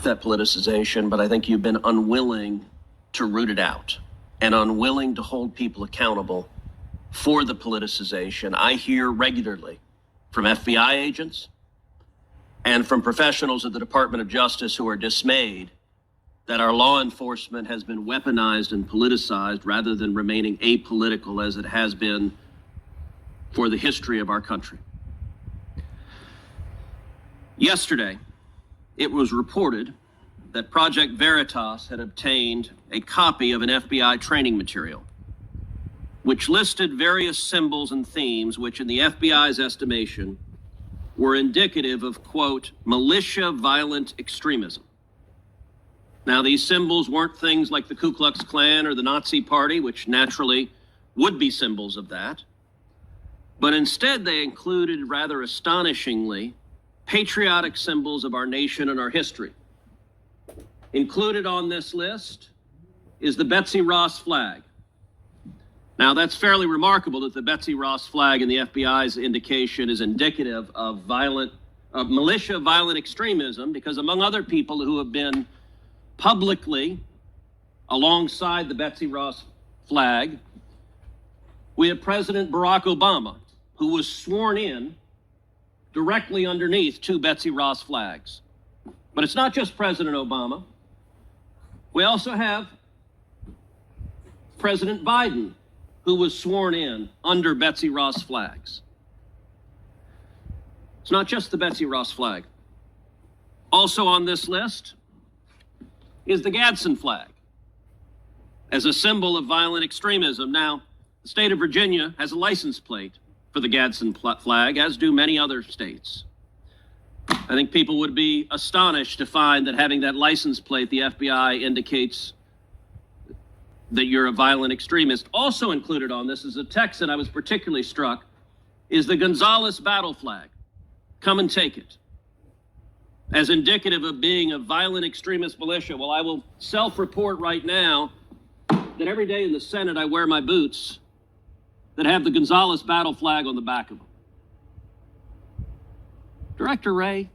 that politicization, but I think you've been unwilling to root it out and unwilling to hold people accountable for the politicization. I hear regularly from FBI agents and from professionals at the Department of Justice who are dismayed that our law enforcement has been weaponized and politicized rather than remaining apolitical as it has been for the history of our country. Yesterday, it was reported that Project Veritas had obtained a copy of an FBI training material, which listed various symbols and themes which, in the FBI's estimation, were indicative of, quote, militia violent extremism. Now, these symbols weren't things like the Ku Klux Klan or the Nazi Party, which naturally would be symbols of that, but instead they included, rather astonishingly, patriotic symbols of our nation and our history. Included on this list is the Betsy Ross flag. Now, that's fairly remarkable that the Betsy Ross flag in the FBI's indication is indicative of militia violent extremism, because among other people who have been publicly alongside the Betsy Ross flag, we have President Barack Obama, who was sworn in directly underneath two Betsy Ross flags. But it's not just President Obama. We also have President Biden, who was sworn in under Betsy Ross flags. It's not just the Betsy Ross flag. Also on this list is the Gadsden flag as a symbol of violent extremism. Now, the state of Virginia has a license plate for the Gadsden flag, as do many other states. I think people would be astonished to find that having that license plate, the FBI indicates that you're a violent extremist. Also included on this is a text that I was particularly struck, is the Gonzales battle flag. Come and take it. As indicative of being a violent extremist militia. Well, I will self-report right now that every day in the Senate I wear my boots that have the Gonzales battle flag on the back of them. Director Wray,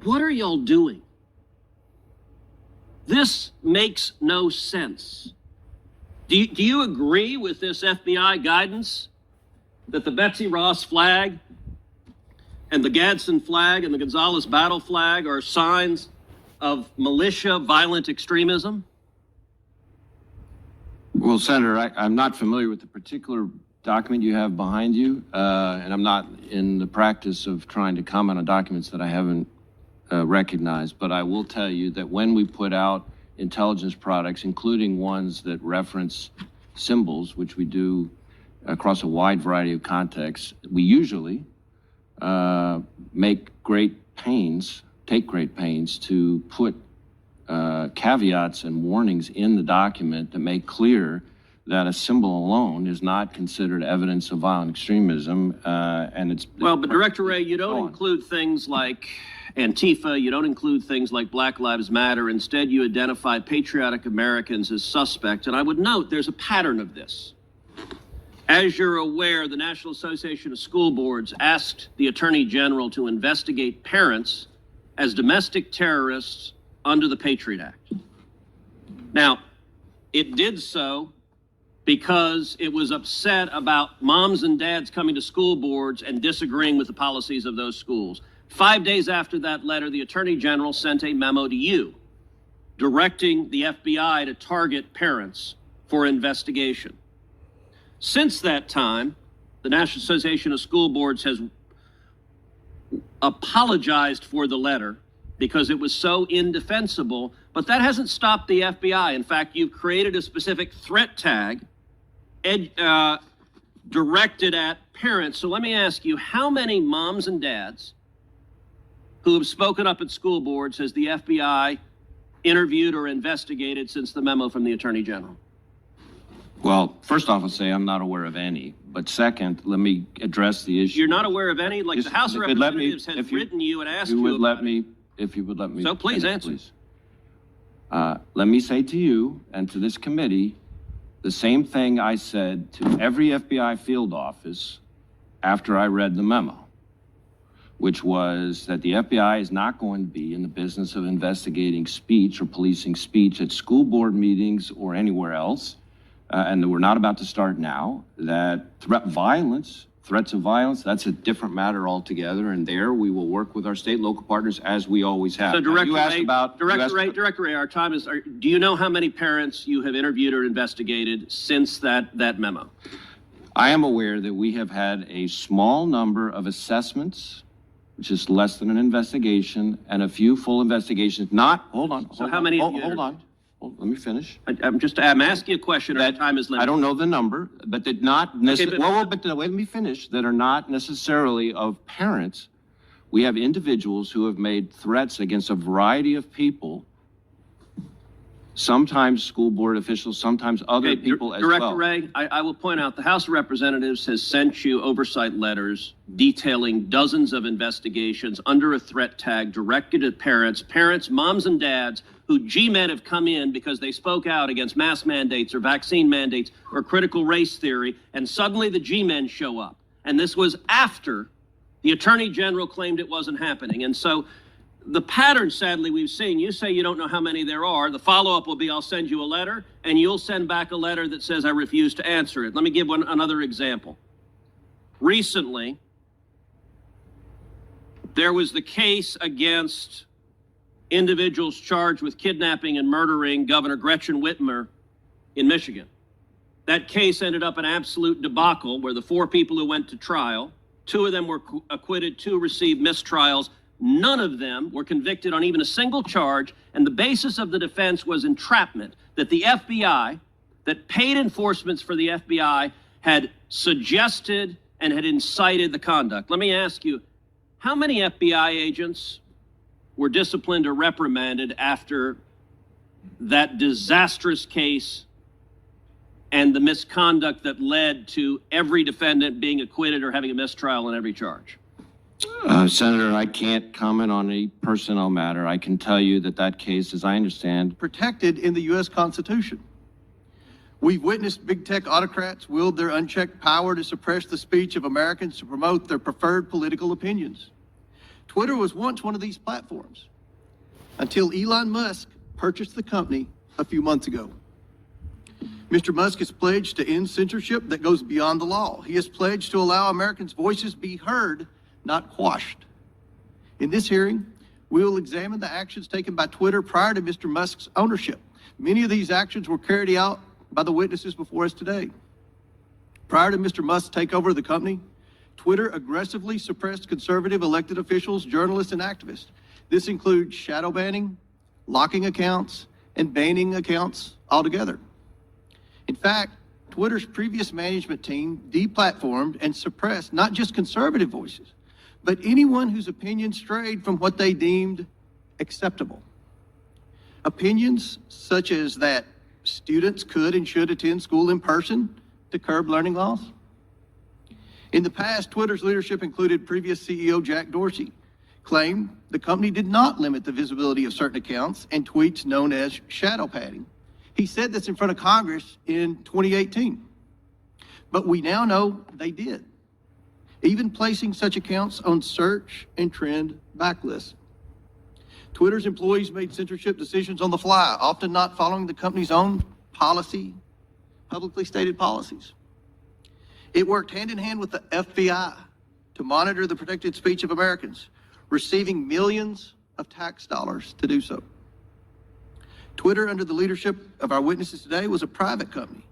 what are y'all doing? This makes no sense. Do you agree with this FBI guidance that the Betsy Ross flag and the Gadsden flag and the Gonzales battle flag are signs of militia violent extremism? Well, Senator, I'm not familiar with the particular document you have behind you, and I'm not in the practice of trying to comment on documents that I haven't recognized, but I will tell you that when we put out intelligence products, including ones that reference symbols, which we do across a wide variety of contexts, we usually take great pains to put caveats and warnings in the document to make clear that a symbol alone is not considered evidence of violent extremism, and it's... Well, but Director Wray, you don't include things like Antifa, you don't include things like Black Lives Matter. Instead, you identify patriotic Americans as suspects, and I would note there's a pattern of this. As you're aware, the National Association of School Boards asked the Attorney General to investigate parents as domestic terrorists under the Patriot Act. Now, it did so because it was upset about moms and dads coming to school boards and disagreeing with the policies of those schools. 5 days after that letter, the Attorney General sent a memo to you directing the FBI to target parents for investigation. Since that time, the National Association of School Boards has apologized for the letter because it was so indefensible, but that hasn't stopped the FBI. In fact, you've created a specific threat tag directed at parents. So let me ask you, how many moms and dads who have spoken up at school boards has the FBI interviewed or investigated since the memo from the Attorney General? Well, first off, I'll say I'm not aware of any. But second, let me address the issue. You're not aware of any? Like the House of Representatives has written you and asked you about it. If you would let me. So please answer. Please. Let me say to you and to this committee the same thing I said to every FBI field office after I read the memo, which was that the FBI is not going to be in the business of investigating speech or policing speech at school board meetings or anywhere else, and that we're not about to start now, that threats of violence, that's a different matter altogether, and there we will work with our state and local partners as we always have. So, Director Ray, Director Ray, our time is, do you know how many parents you have interviewed or investigated since that memo? I am aware that we have had a small number of assessments, which is less than an investigation, and a few full investigations. Hold on. How many? Let me finish. I'm asking a question. Our time is limited. I don't know the number, but that not necessarily. But let me finish. That are not necessarily of parents. We have individuals who have made threats against a variety of people. Sometimes school board officials, sometimes other people as well. Director Wray, I will point out the House of Representatives has sent you oversight letters detailing dozens of investigations under a threat tag directed at parents, moms and dads, who G-men have come in because they spoke out against mask mandates or vaccine mandates or critical race theory, and suddenly the G-men show up. And this was after the Attorney General claimed it wasn't happening. And so the pattern, sadly, we've seen, you say you don't know how many there are. The follow-up will be, I'll send you a letter, and you'll send back a letter that says, I refuse to answer it. Let me give another example. Recently, there was the case against individuals charged with kidnapping and murdering Governor Gretchen Whitmer in Michigan. That case ended up an absolute debacle where the 4 people who went to trial, 2 of them were acquitted, 2 received mistrials. None of them were convicted on even a single charge, and the basis of the defense was entrapment, that the FBI, that paid enforcements for the FBI, had suggested and had incited the conduct. Let me ask you, how many FBI agents were disciplined or reprimanded after that disastrous case and the misconduct that led to every defendant being acquitted or having a mistrial on every charge? Senator, I can't comment on a personnel matter. I can tell you that case, as I understand, protected in the U.S. Constitution. We've witnessed big tech autocrats wield their unchecked power to suppress the speech of Americans to promote their preferred political opinions. Twitter was once one of these platforms until Elon Musk purchased the company a few months ago. Mr. Musk has pledged to end censorship that goes beyond the law. He has pledged to allow Americans' voices be heard, not quashed. In this hearing, we will examine the actions taken by Twitter prior to Mr. Musk's ownership. Many of these actions were carried out by the witnesses before us today. Prior to Mr. Musk's takeover of the company, Twitter aggressively suppressed conservative elected officials, journalists, and activists. This includes shadow banning, locking accounts, and banning accounts altogether. In fact, Twitter's previous management team deplatformed and suppressed not just conservative voices, but anyone whose opinion strayed from what they deemed acceptable. Opinions such as that students could and should attend school in person to curb learning loss. In the past, Twitter's leadership included previous CEO Jack Dorsey, claimed the company did not limit the visibility of certain accounts and tweets known as shadow padding. He said this in front of Congress in 2018. But we now know they did, even placing such accounts on search and trend backlists. Twitter's employees made censorship decisions on the fly, often not following the company's own publicly stated policies. It worked hand in hand with the FBI to monitor the protected speech of Americans, receiving millions of tax dollars to do so. Twitter, under the leadership of our witnesses today, was a private company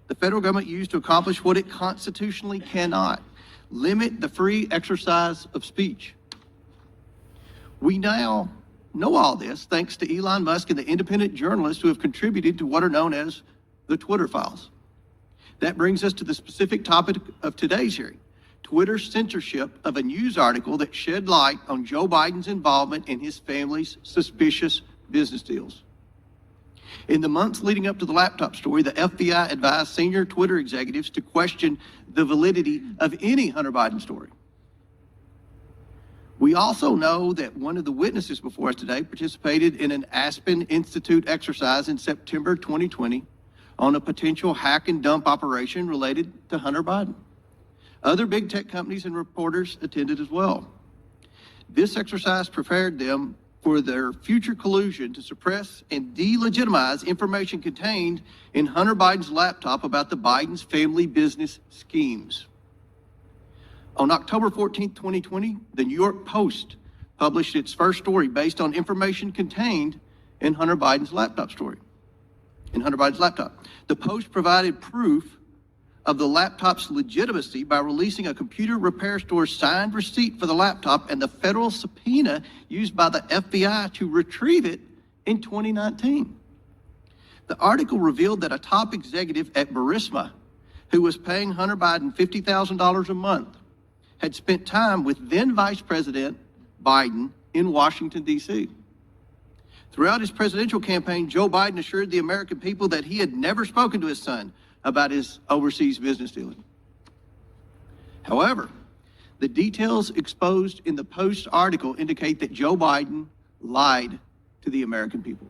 the federal government used to accomplish what it constitutionally cannot: limit the free exercise of speech. We now know all this thanks to Elon Musk and the independent journalists who have contributed to what are known as the Twitter files. That brings us to the specific topic of today's hearing: Twitter's censorship of a news article that shed light on Joe Biden's involvement in his family's suspicious business deals. In the months leading up to the laptop story, the FBI advised senior Twitter executives to question the validity of any Hunter Biden story. We also know that one of the witnesses before us today participated in an Aspen Institute exercise in September 2020 on a potential hack and dump operation related to Hunter Biden. Other big tech companies and reporters attended as well. This exercise prepared them for their future collusion to suppress and delegitimize information contained in Hunter Biden's laptop about the Biden's family business schemes. On October 14, 2020, the New York Post published its first story based on information contained in Hunter Biden's laptop. The Post provided proof of the laptop's legitimacy by releasing a computer repair store's signed receipt for the laptop and the federal subpoena used by the FBI to retrieve it in 2019. The article revealed that a top executive at Burisma, who was paying Hunter Biden $50,000 a month, had spent time with then Vice President Biden in Washington, D.C. Throughout his presidential campaign, Joe Biden assured the American people that he had never spoken to his son about his overseas business dealing. However, the details exposed in the Post article indicate that Joe Biden lied to the American people.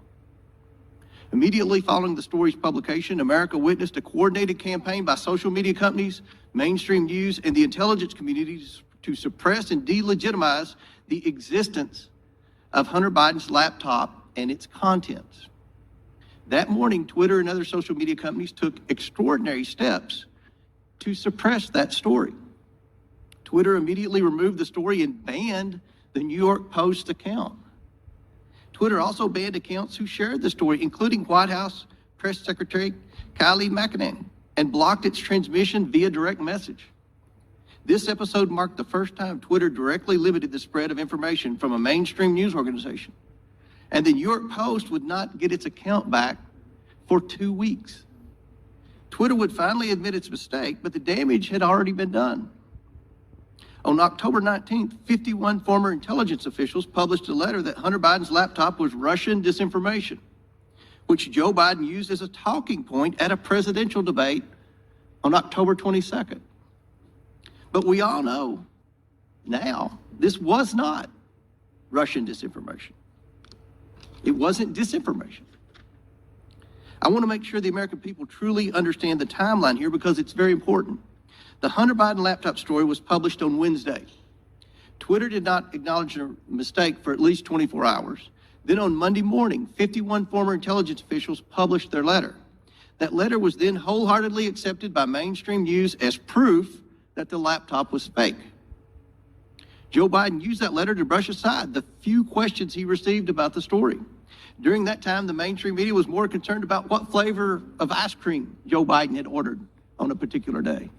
Immediately following the story's publication, America witnessed a coordinated campaign by social media companies, mainstream news, and the intelligence communities to suppress and delegitimize the existence of Hunter Biden's laptop and its contents. That morning, Twitter and other social media companies took extraordinary steps to suppress that story. Twitter immediately removed the story and banned the New York Post account. Twitter also banned accounts who shared the story, including White House Press Secretary Kayleigh McEnany, and blocked its transmission via direct message. This episode marked the first time Twitter directly limited the spread of information from a mainstream news organization. And the New York Post would not get its account back for 2 weeks. Twitter would finally admit its mistake, but the damage had already been done. On October 19th, 51 former intelligence officials published a letter that Hunter Biden's laptop was Russian disinformation, which Joe Biden used as a talking point at a presidential debate on October 22nd. But we all know now this was not Russian disinformation. It wasn't disinformation. I want to make sure the American people truly understand the timeline here because it's very important. The Hunter Biden laptop story was published on Wednesday. Twitter did not acknowledge a mistake for at least 24 hours. Then on Monday morning, 51 former intelligence officials published their letter. That letter was then wholeheartedly accepted by mainstream news as proof that the laptop was fake. Joe Biden used that letter to brush aside the few questions he received about the story. During that time, the mainstream media was more concerned about what flavor of ice cream Joe Biden had ordered on a particular day.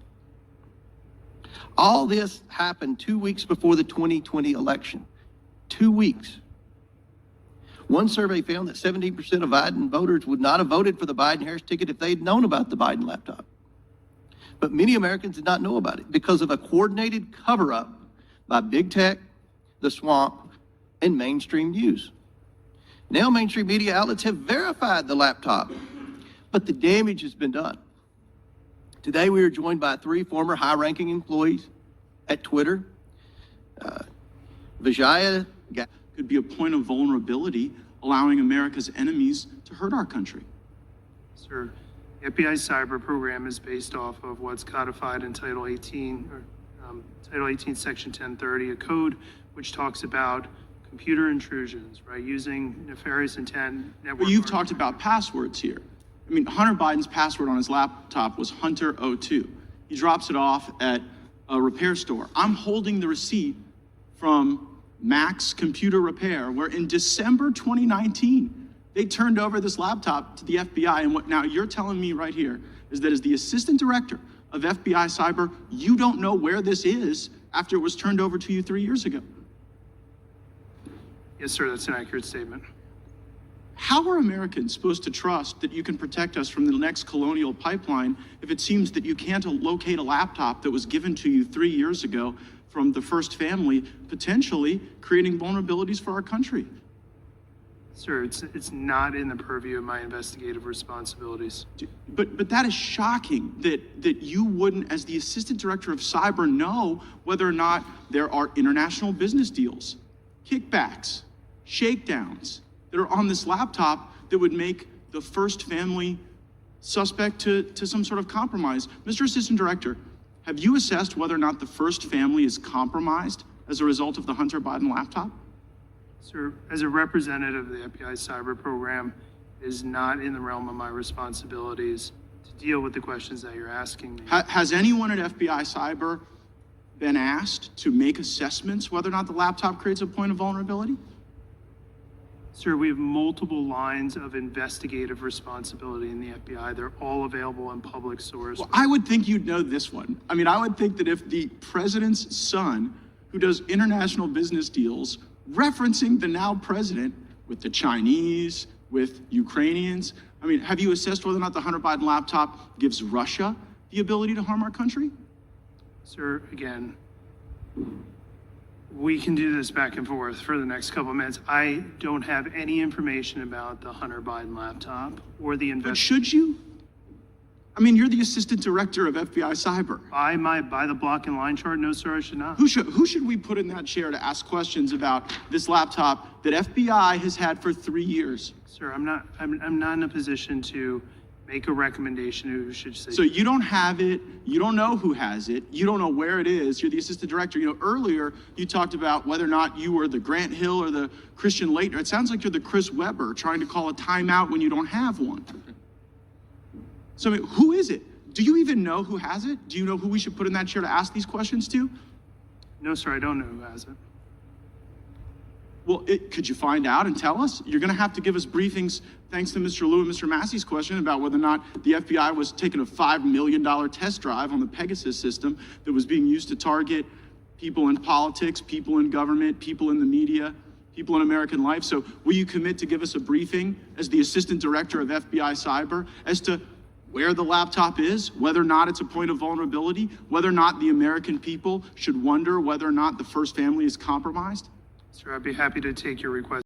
All this happened 2 weeks before the 2020 election. 2 weeks. One survey found that 17% of Biden voters would not have voted for the Biden-Harris ticket if they'd known about the Biden laptop. But many Americans did not know about it because of a coordinated cover-up by big tech, the swamp, and mainstream news. Now mainstream media outlets have verified the laptop, but the damage has been done. Today we are joined by 3 former high-ranking employees at Twitter. Vijaya could be a point of vulnerability, allowing America's enemies to hurt our country. Sir, the FBI's cyber program is based off of what's codified in Title 18, Title 18, Section 1030, a code which talks about computer intrusions, right, using nefarious intent. But you've talked about passwords here. I mean, Hunter Biden's password on his laptop was Hunter02. He drops it off at a repair store. I'm holding the receipt from Max Computer Repair, where in December 2019, they turned over this laptop to the FBI. And what now you're telling me right here is that as the assistant director of FBI Cyber, you don't know where this is after it was turned over to you 3 years ago. Yes, sir, that's an accurate statement. How are Americans supposed to trust that you can protect us from the next colonial pipeline if it seems that you can't locate a laptop that was given to you 3 years ago from the first family, potentially creating vulnerabilities for our country? Sir, it's not in the purview of my investigative responsibilities. But that is shocking that you wouldn't, as the assistant director of cyber, know whether or not there are international business deals, kickbacks, shakedowns that are on this laptop that would make the first family suspect to some sort of compromise. Mr. Assistant Director, have you assessed whether or not the first family is compromised as a result of the Hunter Biden laptop? Sir, as a representative of the FBI cyber program, it is not in the realm of my responsibilities to deal with the questions that you're asking me. Has anyone at FBI Cyber been asked to make assessments whether or not the laptop creates a point of vulnerability? Sir, we have multiple lines of investigative responsibility in the FBI. They're all available in public source. Well, I would think you'd know this one. I mean, I would think that if the president's son, who does international business deals, referencing the now president with the Chinese, with Ukrainians, I mean, have you assessed whether or not the Hunter Biden laptop gives Russia the ability to harm our country? Sir, again, we can do this back and forth for the next couple of minutes. I don't have any information about the Hunter Biden laptop or the But should you? I mean, you're the assistant director of FBI Cyber. By the block and line chart, no, sir, I should not. Who should we put in that chair to ask questions about this laptop that FBI has had for 3 years? Sir, I'm not in a position to make a recommendation who should say. So you don't have it, you don't know who has it, you don't know where it is, you're the assistant director. You know, earlier you talked about whether or not you were the Grant Hill or the Christian Leitner. It sounds like you're the Chris Webber trying to call a timeout when you don't have one. So I mean, who is it? Do you even know who has it? Do you know who we should put in that chair to ask these questions to? No, sir, I don't know who has it. Well, could you find out and tell us? You're going to have to give us briefings, thanks to Mr. Liu and Mr. Massey's question about whether or not the FBI was taking a $5 million test drive on the Pegasus system that was being used to target people in politics, people in government, people in the media, people in American life. So will you commit to give us a briefing as the assistant director of FBI Cyber as to where the laptop is, whether or not it's a point of vulnerability, whether or not the American people should wonder whether or not the first family is compromised? Sir, I'd be happy to take your request.